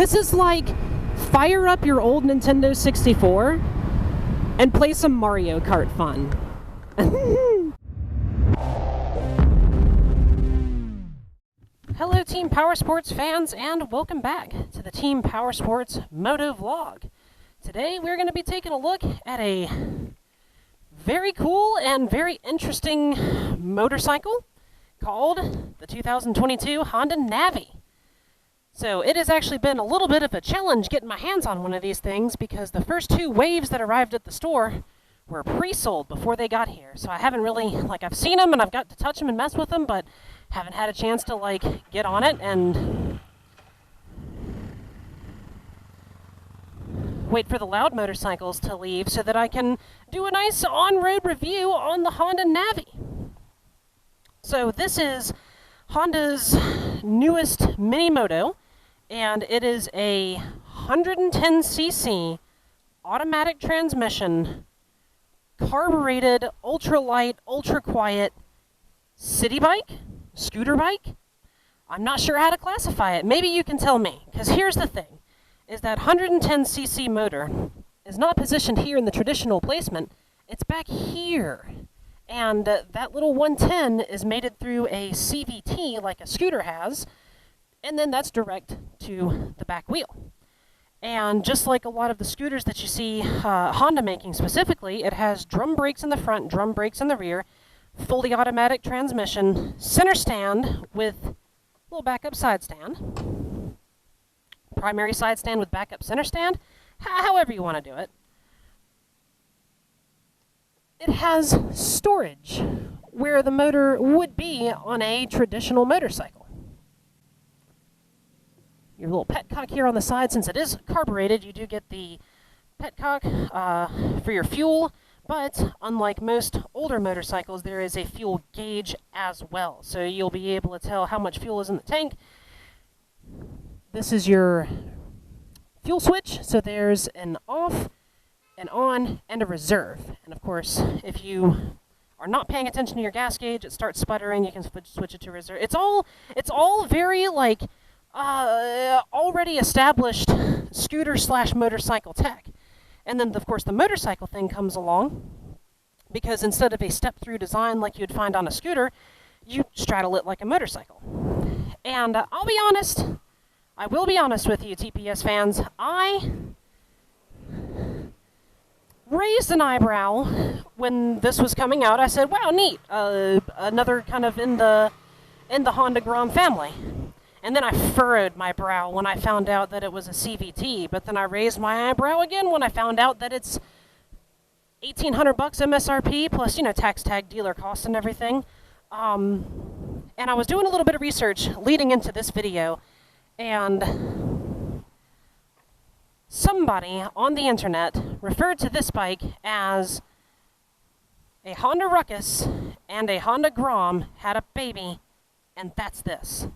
This is like, fire up your old Nintendo 64 and play some Mario Kart fun. Hello Team Powersports fans, and welcome back to the Team Powersports Moto Vlog. Today we're going to be taking a look at a very cool and very interesting motorcycle called the 2022 Honda Navi. So it has actually been a little bit of a challenge getting my hands on one of these things because the first two waves that arrived at the store were pre-sold before they got here. So I haven't really, I've seen them and I've got to touch them and mess with them, but haven't had a chance to, get on it and wait for the loud motorcycles to leave so that I can do a nice on-road review on the Honda Navi. So this is Honda's newest mini moto, and it is a 110cc automatic transmission, carbureted, ultralight, ultra-quiet city bike, scooter bike. I'm not sure how to classify it. Maybe you can tell me, because here's the thing, is that 110cc motor is not positioned here in the traditional placement. It's back here. And that little 110 is mated through a CVT like a scooter has, and then that's direct to the back wheel. And just like a lot of the scooters that you see Honda making specifically, it has drum brakes in the front, drum brakes in the rear, fully automatic transmission, center stand with a little backup side stand, primary side stand with backup center stand, however you want to do it. It has storage where the motor would be on a traditional motorcycle. Your little petcock here on the side, since it is carbureted, you do get the petcock for your fuel, but unlike most older motorcycles, there is a fuel gauge as well. So you'll be able to tell how much fuel is in the tank. This is your fuel switch, so there's an off, an on, and a reserve. And of course, if you are not paying attention to your gas gauge, it starts sputtering, you can switch it to reserve. It's all very already established scooter / motorcycle tech. And then of course the motorcycle thing comes along, because instead of a step-through design like you'd find on a scooter, you straddle it like a motorcycle. And I will be honest with you, TPS fans, I raised an eyebrow when this was coming out. I said, wow, neat, another kind of in the Honda Grom family. And then I furrowed my brow when I found out that it was a CVT, but then I raised my eyebrow again when I found out that it's $1,800 MSRP plus, tax tag, dealer cost and everything. And I was doing a little bit of research leading into this video, and somebody on the internet referred to this bike as a Honda Ruckus and a Honda Grom had a baby, and that's this.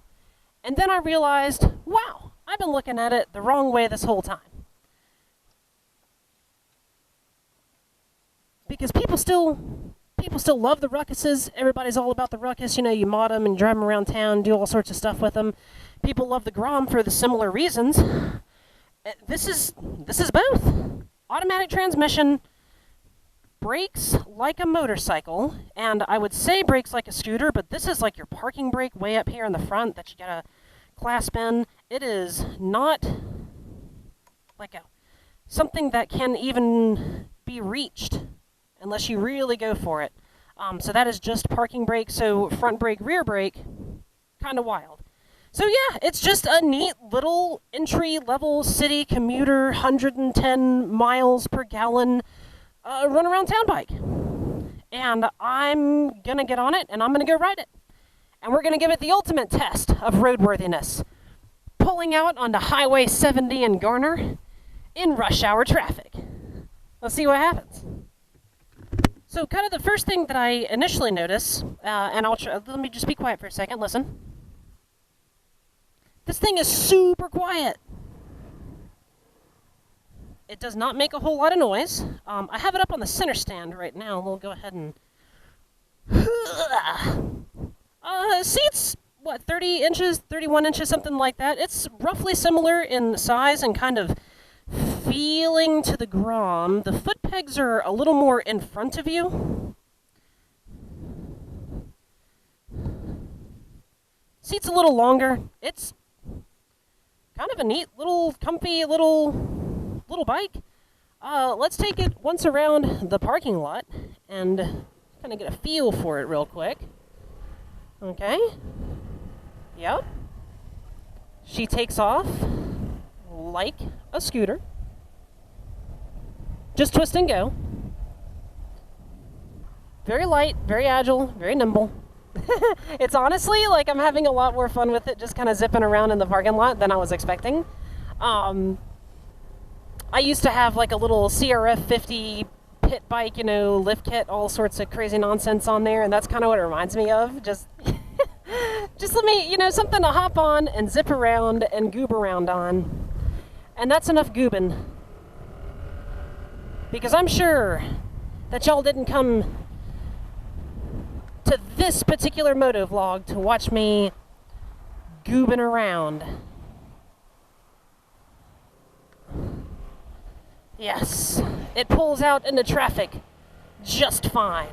And then I realized, wow, I've been looking at it the wrong way this whole time. Because people still love the Ruckuses. Everybody's all about the Ruckus. You mod them and drive them around town, do all sorts of stuff with them. People love the Grom for the similar reasons. This is both. Automatic transmission, brakes like a motorcycle, and I would say brakes like a scooter, but this is like your parking brake way up here in the front that you gotta clasp in. It is not like something that can even be reached unless you really go for it. So that is just parking brake, so front brake, rear brake, kind of wild. So yeah, it's just a neat little entry-level city commuter, 110 miles per gallon run-around town bike. And I'm going to get on it, and I'm going to go ride it. And we're going to give it the ultimate test of roadworthiness, pulling out onto Highway 70 in Garner in rush hour traffic. Let's see what happens. So kind of the first thing that I initially notice, and let me just be quiet for a second, listen. This thing is super quiet. It does not make a whole lot of noise. I have it up on the center stand right now. We'll go ahead and... seats what, 30 inches, 31 inches, something like that. It's roughly similar in size and kind of feeling to the Grom. The foot pegs are a little more in front of you. Seat's a little longer. It's kind of a neat little comfy little bike. Let's take it once around the parking lot and kind of get a feel for it real quick. Okay. Yep. She takes off like a scooter. Just twist and go. Very light, very agile, very nimble. It's honestly like I'm having a lot more fun with it just kind of zipping around in the parking lot than I was expecting. I used to have like a little CRF 50 pit bike, you know, lift kit, all sorts of crazy nonsense on there, and that's kind of what it reminds me of. Just let me, you know, something to hop on and zip around and goob around on. And that's enough goobing. Because I'm sure that y'all didn't come to this particular moto vlog to watch me goobing around. Yes, it pulls out into traffic just fine.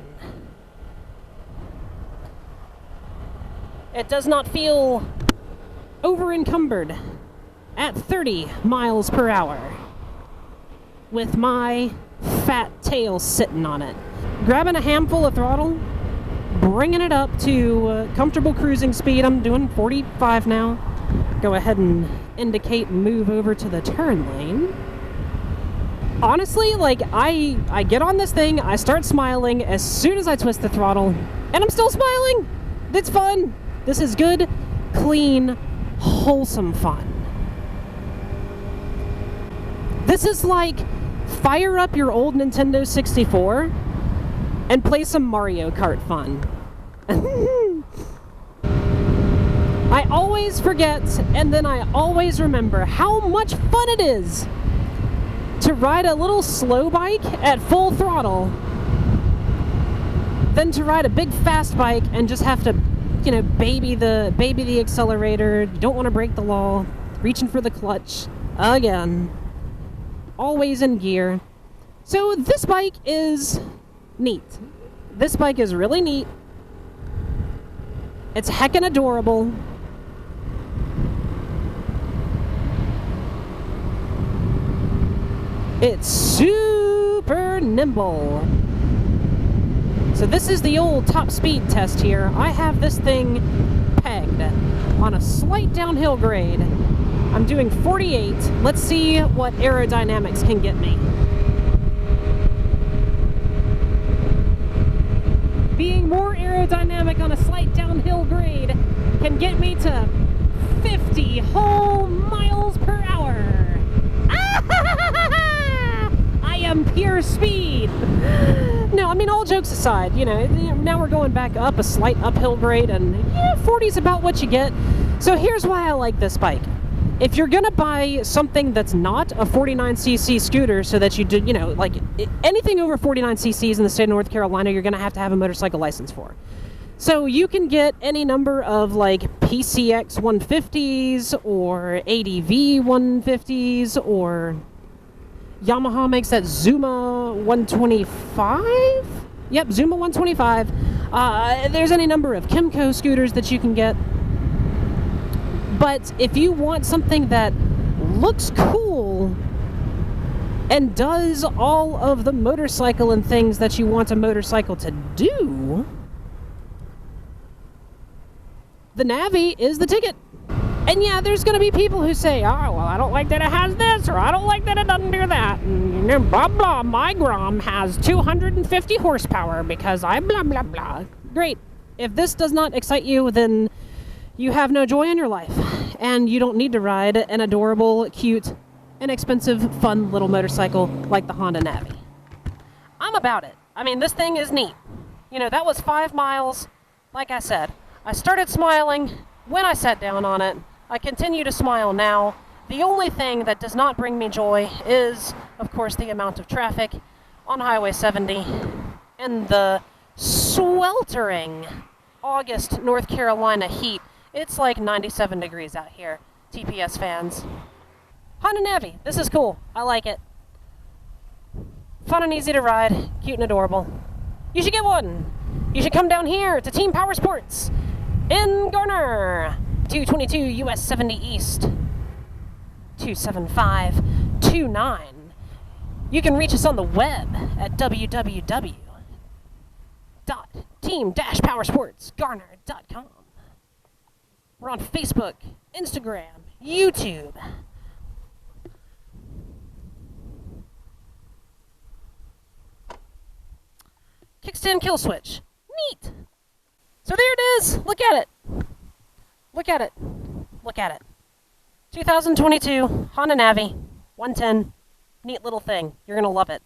It does not feel over-encumbered at 30 miles per hour with my fat tail sitting on it. Grabbing a handful of throttle, bringing it up to comfortable cruising speed. I'm doing 45 now. Go ahead and indicate and move over to the turn lane. Honestly, like, I get on this thing, I start smiling as soon as I twist the throttle, and I'm still smiling. It's fun. This is good, clean, wholesome fun. This is like fire up your old Nintendo 64 and play some Mario Kart fun. I always forget, and then I always remember how much fun it is to ride a little slow bike at full throttle than to ride a big fast bike and just have to, you know, baby the accelerator. You don't want to break the law. Reaching for the clutch again. Always in gear. So this bike is neat. This bike is really neat. It's heckin' adorable. It's super nimble. So this is the old top speed test here. I have this thing pegged on a slight downhill grade. I'm doing 48. Let's see what aerodynamics can get me. Being more aerodynamic on a slight downhill grade can get me to 50 whole miles per hour. I am pure speed. No, I mean, all jokes aside, you know, now we're going back up a slight uphill grade, and yeah, 40 is about what you get. So here's why I like this bike. If you're gonna buy something that's not a 49cc scooter, so that you do, you know, like anything over 49 cc's in the state of North Carolina, you're gonna have to have a motorcycle license for. So you can get any number of like PCX 150s or ADV 150s, or Yamaha makes that Zuma 125? Yep, Zuma 125. There's any number of Kemco scooters that you can get. But if you want something that looks cool and does all of the motorcycle and things that you want a motorcycle to do, the Navi is the ticket. And yeah, there's going to be people who say, oh, well, I don't like that it has this, or I don't like that it doesn't do that, and blah, blah, my Grom has 250 horsepower because I blah, blah, blah. Great. If this does not excite you, then you have no joy in your life, and you don't need to ride an adorable, cute, inexpensive, fun little motorcycle like the Honda Navi. I'm about it. I mean, this thing is neat. You know, that was 5 miles. Like I said, I started smiling when I sat down on it. I continue to smile now. The only thing that does not bring me joy is, of course, the amount of traffic on Highway 70 and the sweltering August North Carolina heat. It's like 97 degrees out here, TPS fans. Honda Navi, this is cool. I like it. Fun and easy to ride, cute and adorable. You should get one. You should come down here to Team Power Sports in Garner, 222 US 70 East, 27529. You can reach us on the web at www.team-powersportsgarner.com. We're on Facebook, Instagram, YouTube. Kickstand kill switch. Neat. So there it is. Look at it. Look at it. Look at it. 2022 Honda Navi 110. Neat little thing. You're going to love it.